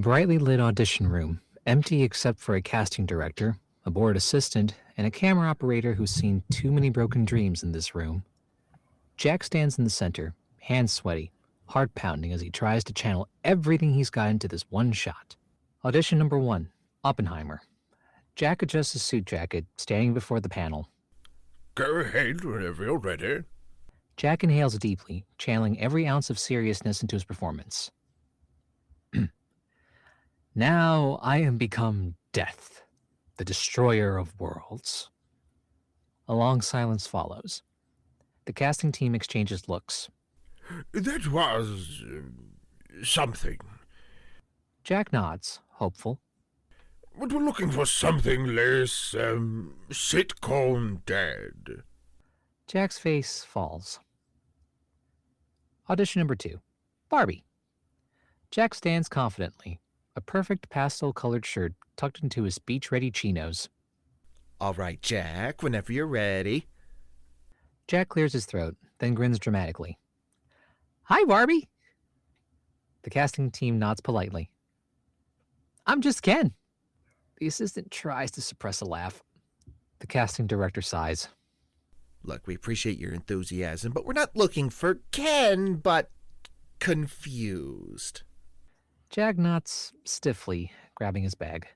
brightly lit audition room, empty except for a casting director, a board assistant, and a camera operator who's seen too many broken dreams in this room. Jack stands in the center, hands sweaty, heart pounding as he tries to channel everything he's got into this one shot. Audition number 1, Oppenheimer. Jack adjusts his suit jacket, standing before the panel. Go ahead whenever you're ready. Jack inhales deeply, channeling every ounce of seriousness into his performance. Now I am become Death, the destroyer of worlds. A long silence follows. The casting team exchanges looks. That was... something. Jack nods, hopeful. But we're looking for something less, sitcom dead. Jack's face falls. Audition number 2, Barbie. Jack stands confidently, a perfect pastel-colored shirt tucked into his beach-ready chinos. All right, Jack, whenever you're ready. Jack clears his throat, then grins dramatically. Hi, Barbie. The casting team nods politely. I'm just Ken. The assistant tries to suppress a laugh. The casting director sighs. Look, we appreciate your enthusiasm, but we're not looking for Ken, but confused. Jack nods stiffly, grabbing his bag.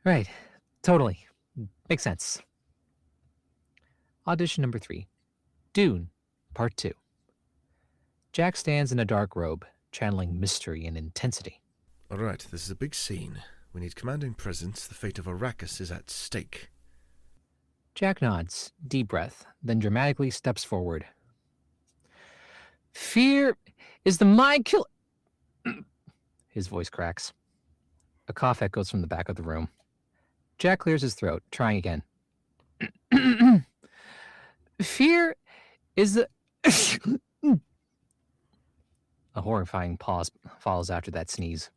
Right, totally. Makes sense. Audition number 3, Dune, Part 2. Jack stands in a dark robe, channeling mystery and intensity. All right, this is a big scene. We need commanding presence. The fate of Arrakis is at stake. Jack nods, deep breath, then dramatically steps forward. Fear is the mind killer. His voice cracks. A cough echoes from the back of the room. Jack clears his throat, trying again. Fear is the... A horrifying pause follows after that sneeze.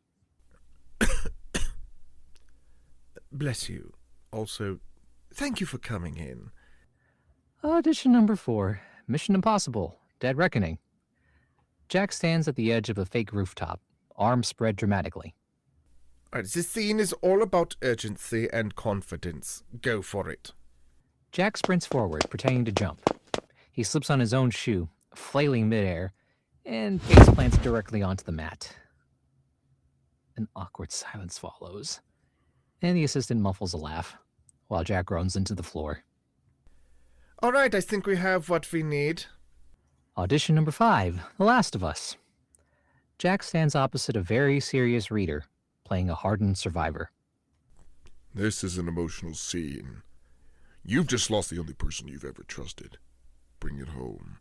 Bless you. Also, thank you for coming in. Audition number 4, Mission Impossible, Dead Reckoning. Jack stands at the edge of a fake rooftop, arms spread dramatically. All right, this scene is all about urgency and confidence. Go for it. Jack sprints forward, pretending to jump. He slips on his own shoe, flailing midair, and face plants directly onto the mat. An awkward silence follows, and the assistant muffles a laugh, while Jack groans into the floor. All right, I think we have what we need. Audition number 5, The Last of Us. Jack stands opposite a very serious reader, playing a hardened survivor. This is an emotional scene. You've just lost the only person you've ever trusted. Bring it home.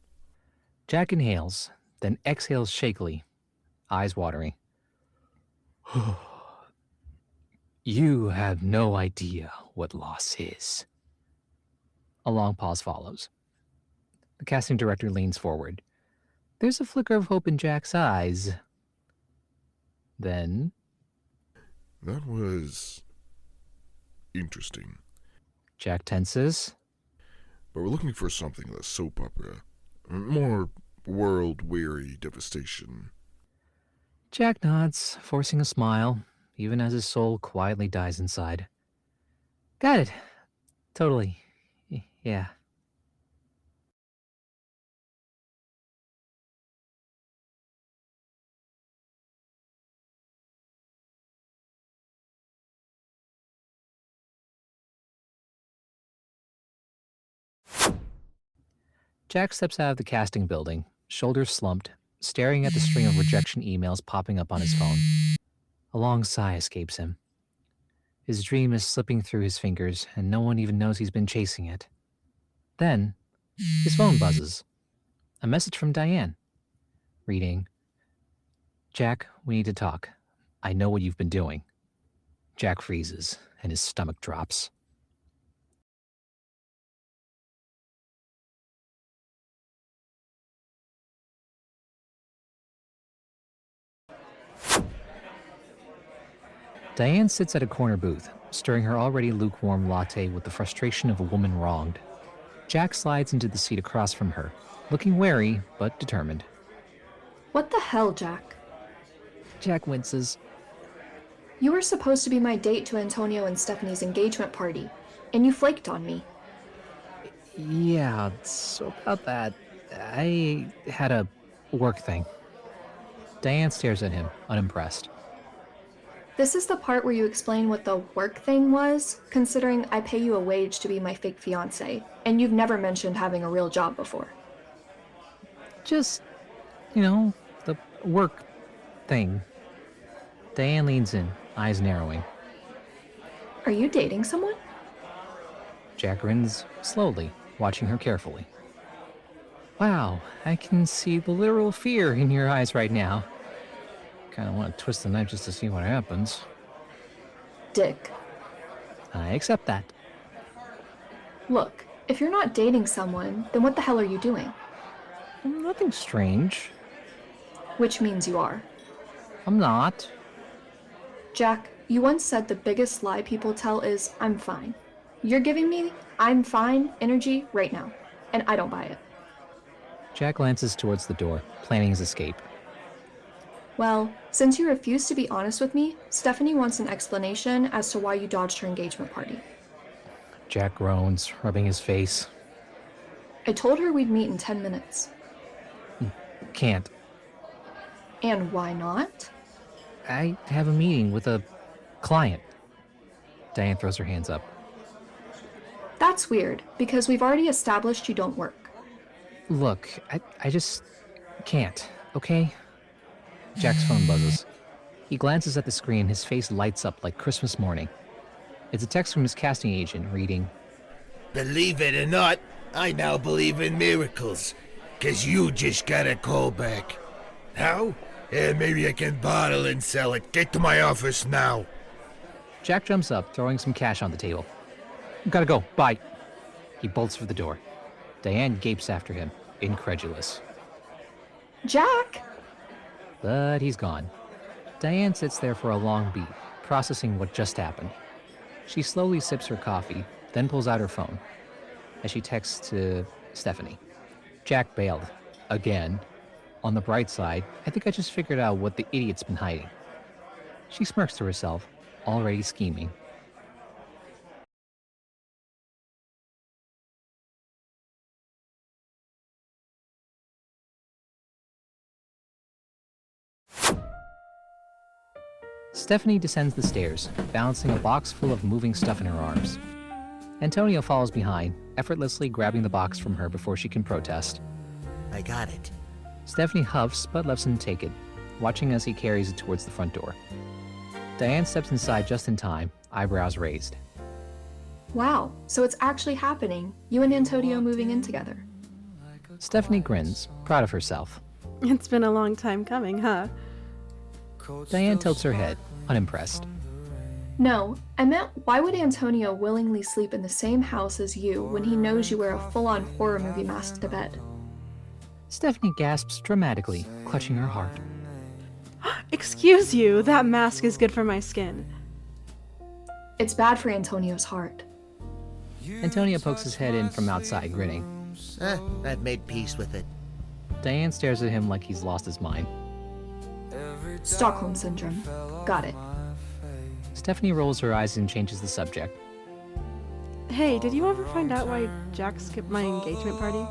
Jack inhales, then exhales shakily, eyes watering. You have no idea what loss is. A long pause follows. The casting director leans forward. There's a flicker of hope in Jack's eyes. Then... That was... interesting. Jack tenses. But we're looking for something less soap opera. More world-weary devastation. Jack nods, forcing a smile, even as his soul quietly dies inside. Got it. Totally. Yeah. Jack steps out of the casting building, shoulders slumped, staring at the string of rejection emails popping up on his phone. A long sigh escapes him. His dream is slipping through his fingers, and no one even knows he's been chasing it. Then, his phone buzzes. A message from Diane. Reading, Jack, we need to talk. I know what you've been doing. Jack freezes, and his stomach drops. Diane sits at a corner booth, stirring her already lukewarm latte with the frustration of a woman wronged. Jack slides into the seat across from her, looking wary but determined. What the hell, Jack? Jack winces. You were supposed to be my date to Antonio and Stephanie's engagement party, and you flaked on me. Yeah, so about that, I had a work thing. Diane stares at him, unimpressed. This is the part where you explain what the work thing was, considering I pay you a wage to be my fake fiancé, and you've never mentioned having a real job before. Just, the work thing. Diane leans in, eyes narrowing. Are you dating someone? Jack grins slowly, watching her carefully. Wow, I can see the literal fear in your eyes right now. Kinda want to twist the knife just to see what happens. Dick. I accept that. Look, if you're not dating someone, then what the hell are you doing? Nothing strange. Which means you are. I'm not. Jack, you once said the biggest lie people tell is, I'm fine. You're giving me, I'm fine energy right now, and I don't buy it. Jack glances towards the door, planning his escape. Well, since you refuse to be honest with me, Stephanie wants an explanation as to why you dodged her engagement party. Jack groans, rubbing his face. I told her we'd meet in 10 minutes. Can't. And why not? I have a meeting with a client. Diane throws her hands up. That's weird, because we've already established you don't work. Look, I just can't, okay? Jack's phone buzzes. He glances at the screen, his face lights up like Christmas morning. It's a text from his casting agent reading, Believe it or not, I now believe in miracles, 'cause you just got a call back. How? Maybe I can bottle and sell it. Get to my office now. Jack jumps up, throwing some cash on the table. Gotta go, bye. He bolts for the door. Diane gapes after him, incredulous. Jack! But he's gone. Diane sits there for a long beat, processing what just happened. She slowly sips her coffee, then pulls out her phone. As she texts to Stephanie. Jack bailed. Again. On the bright side, I think I just figured out what the idiot's been hiding. She smirks to herself, already scheming. Stephanie descends the stairs, balancing a box full of moving stuff in her arms. Antonio follows behind, effortlessly grabbing the box from her before she can protest. I got it. Stephanie huffs but lets him take it, watching as he carries it towards the front door. Diane steps inside just in time, eyebrows raised. Wow, so it's actually happening. You and Antonio moving in together. Stephanie grins, proud of herself. It's been a long time coming, huh? Diane tilts her head, unimpressed. No, I meant why would Antonio willingly sleep in the same house as you when he knows you wear a full-on horror movie mask to bed? Stephanie gasps dramatically, clutching her heart. Excuse you, that mask is good for my skin. It's bad for Antonio's heart. Antonio pokes his head in from outside, grinning. I've made peace with it. Diane stares at him like he's lost his mind. Stockholm Syndrome. Got it. Stephanie rolls her eyes and changes the subject. Hey, did you ever find out why Jack skipped my engagement party?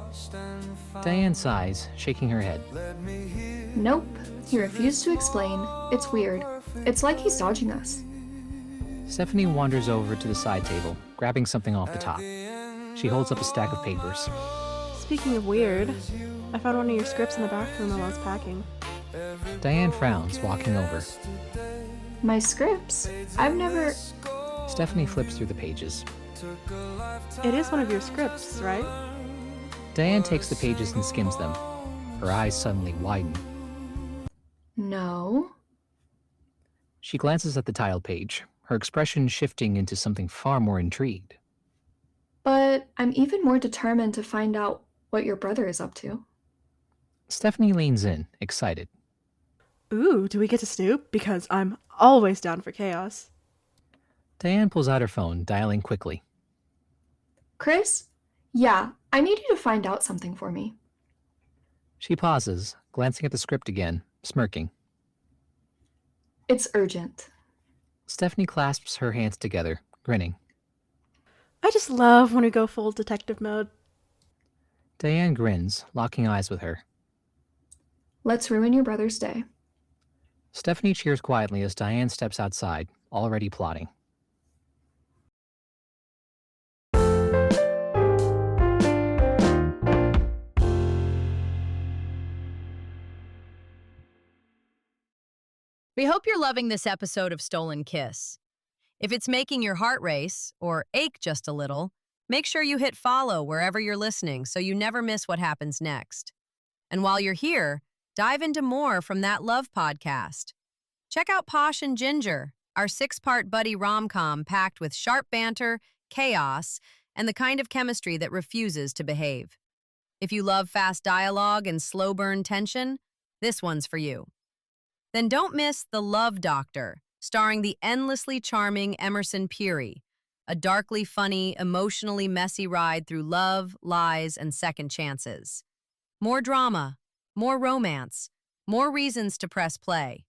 Diane sighs, shaking her head. Nope. He refused to explain. It's weird. It's like he's dodging us. Stephanie wanders over to the side table, grabbing something off the top. She holds up a stack of papers. Speaking of weird, I found one of your scripts in the bathroom while I was packing. Diane frowns, walking over. My scripts? I've never... Stephanie flips through the pages. It is one of your scripts, right? Diane takes the pages and skims them. Her eyes suddenly widen. No. She glances at the title page, her expression shifting into something far more intrigued. But I'm even more determined to find out what your brother is up to. Stephanie leans in, excited. Ooh, do we get to snoop? Because I'm always down for chaos. Diane pulls out her phone, dialing quickly. Chris? Yeah, I need you to find out something for me. She pauses, glancing at the script again, smirking. It's urgent. Stephanie clasps her hands together, grinning. I just love when we go full detective mode. Diane grins, locking eyes with her. Let's ruin your brother's day. Stephanie cheers quietly as Diane steps outside, already plotting. We hope you're loving this episode of Stolen Kiss. If it's making your heart race or ache just a little, make sure you hit follow wherever you're listening so you never miss what happens next. And while you're here, dive into more from That Love podcast. Check out Posh and Ginger, our 6-part buddy rom-com packed with sharp banter, chaos, and the kind of chemistry that refuses to behave. If you love fast dialogue and slow burn tension, this one's for you. Then don't miss The Love Doctor, starring the endlessly charming Emerson Peary, a darkly funny, emotionally messy ride through love, lies, and second chances. More drama, more romance, more reasons to press play.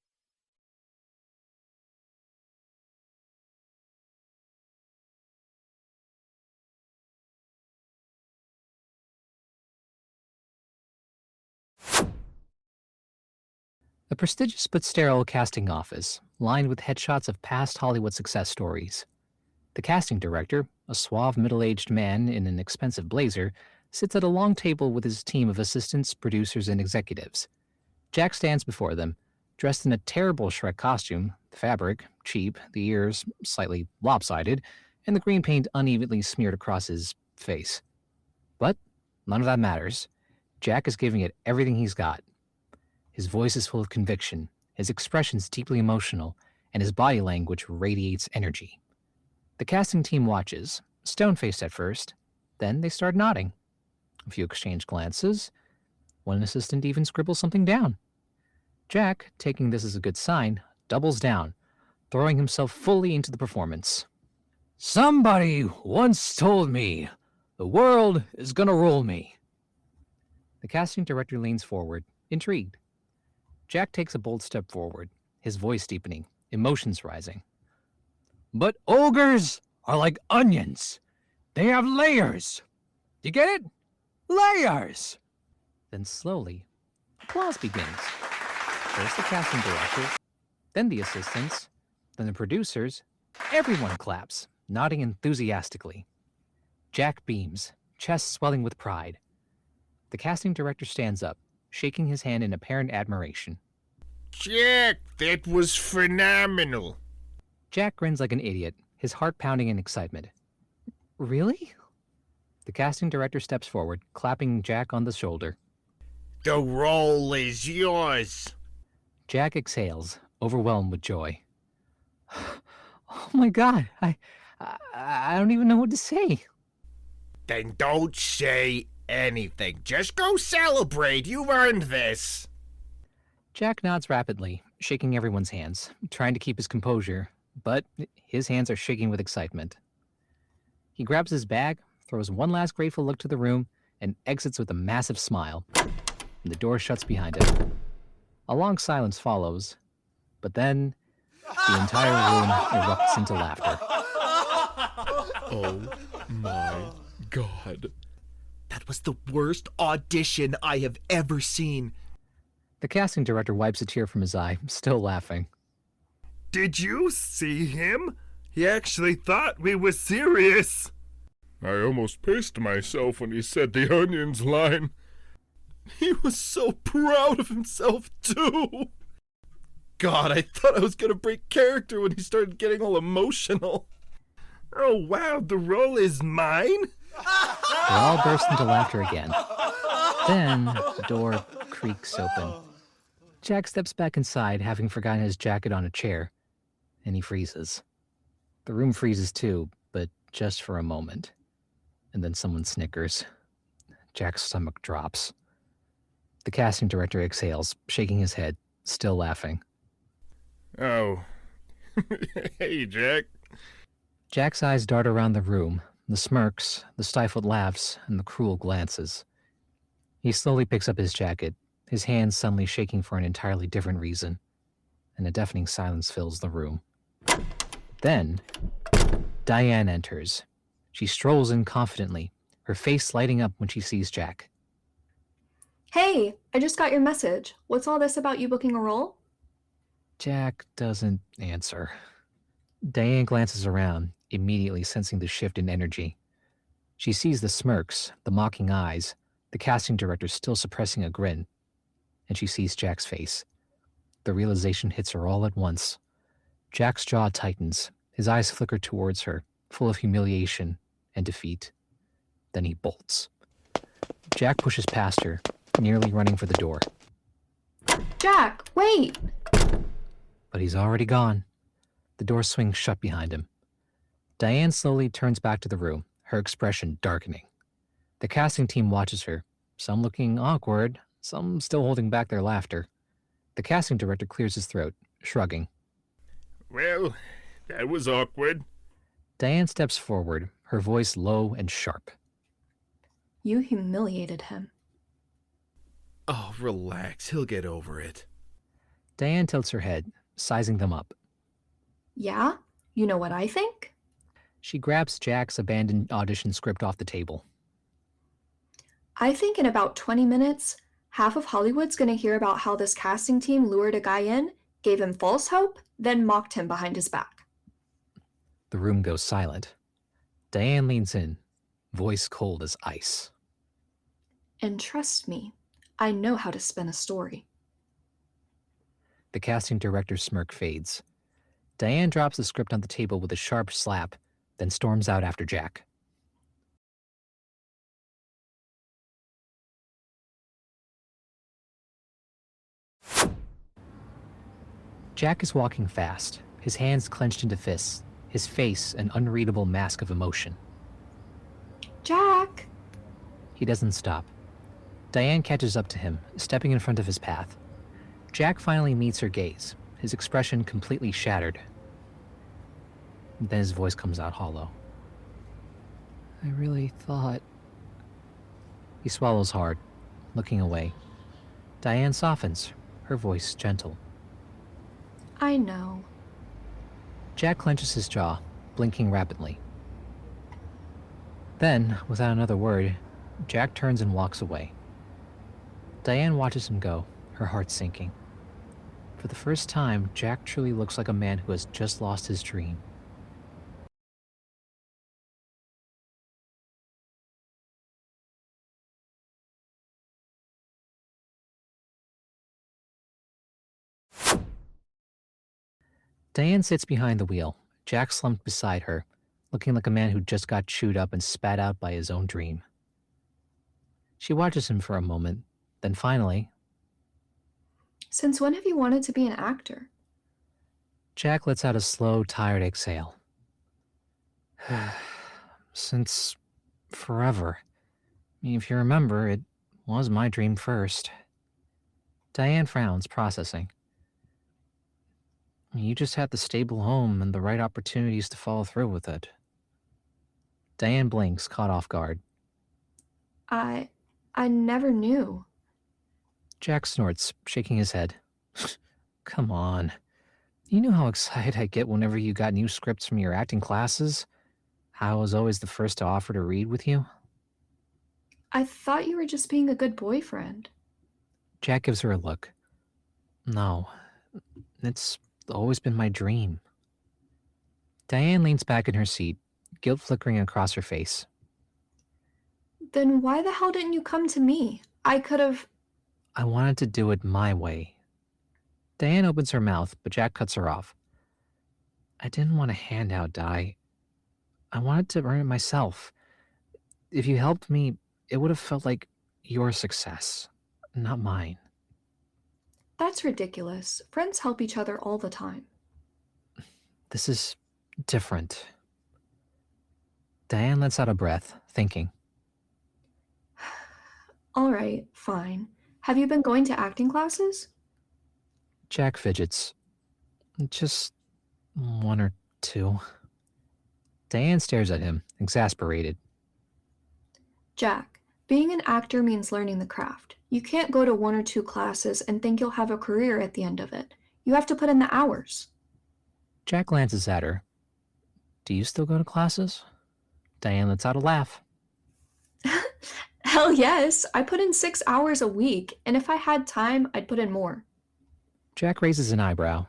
A prestigious but sterile casting office, lined with headshots of past Hollywood success stories. The casting director, a suave middle-aged man in an expensive blazer, sits at a long table with his team of assistants, producers, and executives. Jack stands before them, dressed in a terrible Shrek costume, the fabric cheap, the ears slightly lopsided, and the green paint unevenly smeared across his face. But none of that matters. Jack is giving it everything he's got. His voice is full of conviction, his expressions deeply emotional, and his body language radiates energy. The casting team watches, stone-faced at first, then they start nodding. A few exchange glances. One assistant even scribbles something down. Jack, taking this as a good sign, doubles down, throwing himself fully into the performance. Somebody once told me, the world is gonna roll me. The casting director leans forward, intrigued. Jack takes a bold step forward, his voice deepening, emotions rising. But ogres are like onions. They have layers. You get it? Layers! Then slowly, applause begins. First the casting director, then the assistants, then the producers. Everyone claps, nodding enthusiastically. Jack beams, chest swelling with pride. The casting director stands up, shaking his hand in apparent admiration. Jack, that was phenomenal. Jack grins like an idiot, his heart pounding in excitement. Really? The casting director steps forward, clapping Jack on the shoulder. The role is yours. Jack exhales, overwhelmed with joy. Oh my God, I don't even know what to say. Then don't say anything. Just go celebrate. You've earned this. Jack nods rapidly, shaking everyone's hands, trying to keep his composure, but his hands are shaking with excitement. He grabs his bag, throws one last grateful look to the room, and exits with a massive smile. And the door shuts behind him. A long silence follows, but then the entire room erupts into laughter. Oh my God. That was the worst audition I have ever seen. The casting director wipes a tear from his eye, still laughing. Did you see him? He actually thought we were serious. I almost pissed myself when he said the onions line. He was so proud of himself, too. God, I thought I was gonna break character when he started getting all emotional. Oh wow, the role is mine? They all burst into laughter again. Then the door creaks open. Jack steps back inside, having forgotten his jacket on a chair, and he freezes. The room freezes too, but just for a moment. And then someone snickers. Jack's stomach drops. The casting director exhales, shaking his head, still laughing. Oh. Hey, Jack. Jack's eyes dart around the room, the smirks, the stifled laughs, and the cruel glances. He slowly picks up his jacket, his hands suddenly shaking for an entirely different reason, and a deafening silence fills the room. Then, Diane enters. She strolls in confidently, her face lighting up when she sees Jack. Hey, I just got your message. What's all this about you booking a role? Jack doesn't answer. Diane glances around, immediately sensing the shift in energy. She sees the smirks, the mocking eyes, the casting director still suppressing a grin, and she sees Jack's face. The realization hits her all at once. Jack's jaw tightens, his eyes flicker towards her, full of humiliation and defeat. Then he bolts. Jack pushes past her, nearly running for the door. Jack, wait! But he's already gone. The door swings shut behind him. Diane slowly turns back to the room, her expression darkening. The casting team watches her, some looking awkward, some still holding back their laughter. The casting director clears his throat, shrugging. Well, that was awkward. Diane steps forward, her voice low and sharp. You humiliated him. Oh, relax. He'll get over it. Diane tilts her head, sizing them up. Yeah? You know what I think? She grabs Jack's abandoned audition script off the table. I think in about 20 minutes, half of Hollywood's gonna hear about how this casting team lured a guy in, gave him false hope, then mocked him behind his back. The room goes silent. Diane leans in, voice cold as ice. And trust me, I know how to spin a story. The casting director's smirk fades. Diane drops the script on the table with a sharp slap, then storms out after Jack. Jack is walking fast, his hands clenched into fists, his face an unreadable mask of emotion. Jack! He doesn't stop. Diane catches up to him, stepping in front of his path. Jack finally meets her gaze, his expression completely shattered. Then his voice comes out hollow. I really thought... He swallows hard, looking away. Diane softens, her voice gentle. I know. Jack clenches his jaw, blinking rapidly. Then, without another word, Jack turns and walks away. Diane watches him go, her heart sinking. For the first time, Jack truly looks like a man who has just lost his dream. Diane sits behind the wheel, Jack slumped beside her, looking like a man who just got chewed up and spat out by his own dream. She watches him for a moment, then finally... Since when have you wanted to be an actor? Jack lets out a slow, tired exhale. Since forever. If you remember, it was my dream first. Diane frowns, processing. You just had the stable home and the right opportunities to follow through with it. Diane blinks, caught off guard. I never knew. Jack snorts, shaking his head. Come on. You know how excited I get whenever you got new scripts from your acting classes? How I was always the first to offer to read with you? I thought you were just being a good boyfriend. Jack gives her a look. No, it's always been my dream. Diane leans back in her seat, guilt flickering across her face. Then why the hell didn't you come to me? I could have... I wanted to do it my way. Diane opens her mouth, but Jack cuts her off. I didn't want a handout, Di. I wanted to earn it myself. If you helped me, it would have felt like your success, not mine. That's ridiculous. Friends help each other all the time. This is different. Diane lets out a breath, thinking. All right, fine. Have you been going to acting classes? Jack fidgets. Just one or two. Diane stares at him, exasperated. Jack, being an actor means learning the craft. You can't go to 1 or 2 classes and think you'll have a career at the end of it. You have to put in the hours. Jack glances at her, Do you still go to classes? Diane lets out a laugh. Hell yes, I put in 6 hours a week, and if I had time, I'd put in more. Jack raises an eyebrow.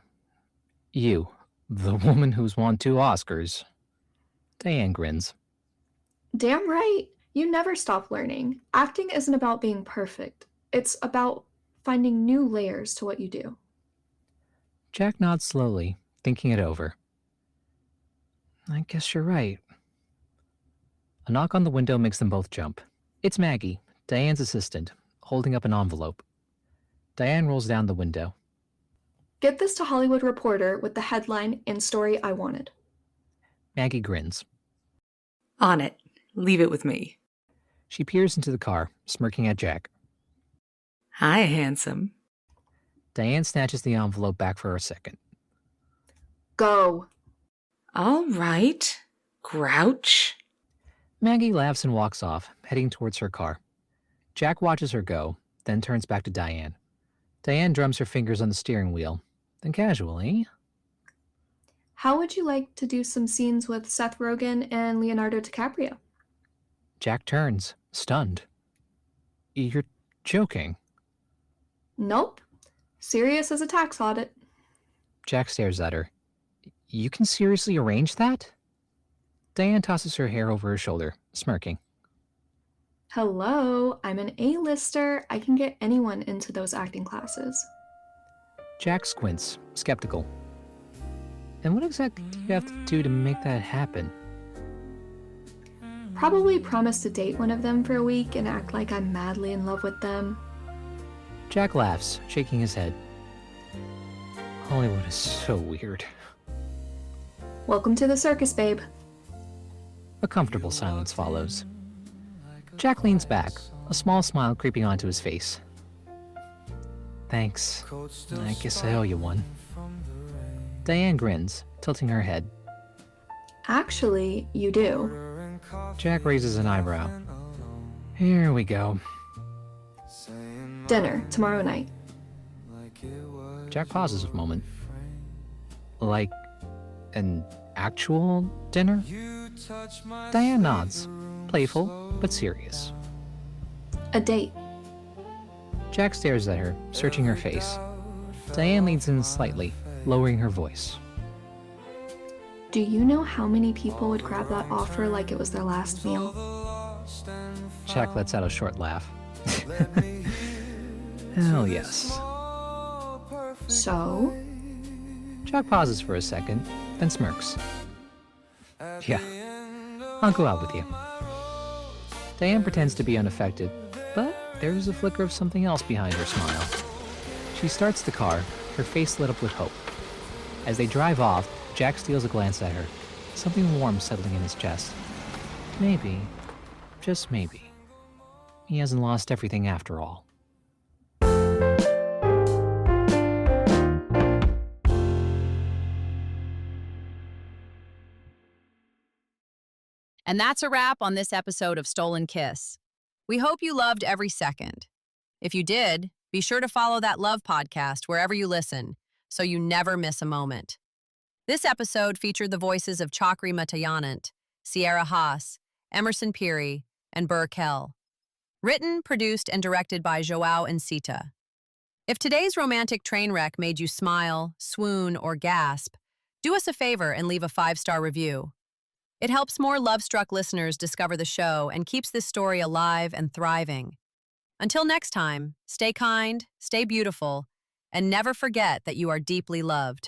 You, the woman who's won 2 Oscars. Diane grins. Damn right, you never stop learning. Acting isn't about being perfect. It's about finding new layers to what you do. Jack nods slowly, thinking it over. I guess you're right. A knock on the window makes them both jump. It's Maggie, Diane's assistant, holding up an envelope. Diane rolls down the window. Get this to Hollywood Reporter with the headline and story I wanted. Maggie grins. On it. Leave it with me. She peers into the car, smirking at Jack. Hi, handsome. Diane snatches the envelope back for a second. Go. All right, grouch. Maggie laughs and walks off, heading towards her car. Jack watches her go, then turns back to Diane. Diane drums her fingers on the steering wheel, then casually... How would you like to do some scenes with Seth Rogen and Leonardo DiCaprio? Jack turns, stunned. You're joking. Nope. Serious as a tax audit. Jack stares at her. You can seriously arrange that? Diane tosses her hair over her shoulder, smirking. Hello, I'm an A-lister. I can get anyone into those acting classes. Jack squints, skeptical. And what exactly do you have to do to make that happen? Probably promise to date one of them for a week and act like I'm madly in love with them. Jack laughs, shaking his head. Hollywood is so weird. Welcome to the circus, babe. A comfortable silence follows. Jack leans back, a small smile creeping onto his face. Thanks. I guess I owe you one. Diane grins, tilting her head. Actually, you do. Jack raises an eyebrow. Here we go. Dinner, tomorrow night. Jack pauses a moment. Like an actual dinner? Diane nods, playful but serious. A date. Jack stares at her, searching her face. Diane leans in slightly, lowering her voice. Do you know how many people would grab that offer like it was their last meal? Jack lets out a short laugh. Hell yes. So? Jack pauses for a second, then smirks. Yeah, I'll go out with you. Diane pretends to be unaffected, but there's a flicker of something else behind her smile. She starts the car, her face lit up with hope. As they drive off, Jack steals a glance at her, something warm settling in his chest. Maybe, just maybe, he hasn't lost everything after all. And that's a wrap on this episode of Stolen Kiss. We hope you loved every second. If you did, be sure to follow That Love podcast wherever you listen, so you never miss a moment. This episode featured the voices of Chakri Matayanant, Sierra Haas, Emerson Peary, and Burr Kell. Written, produced, and directed by Joao and Sita. If today's romantic train wreck made you smile, swoon, or gasp, do us a favor and leave a 5-star review. It helps more love-struck listeners discover the show and keeps this story alive and thriving. Until next time, stay kind, stay beautiful, and never forget that you are deeply loved.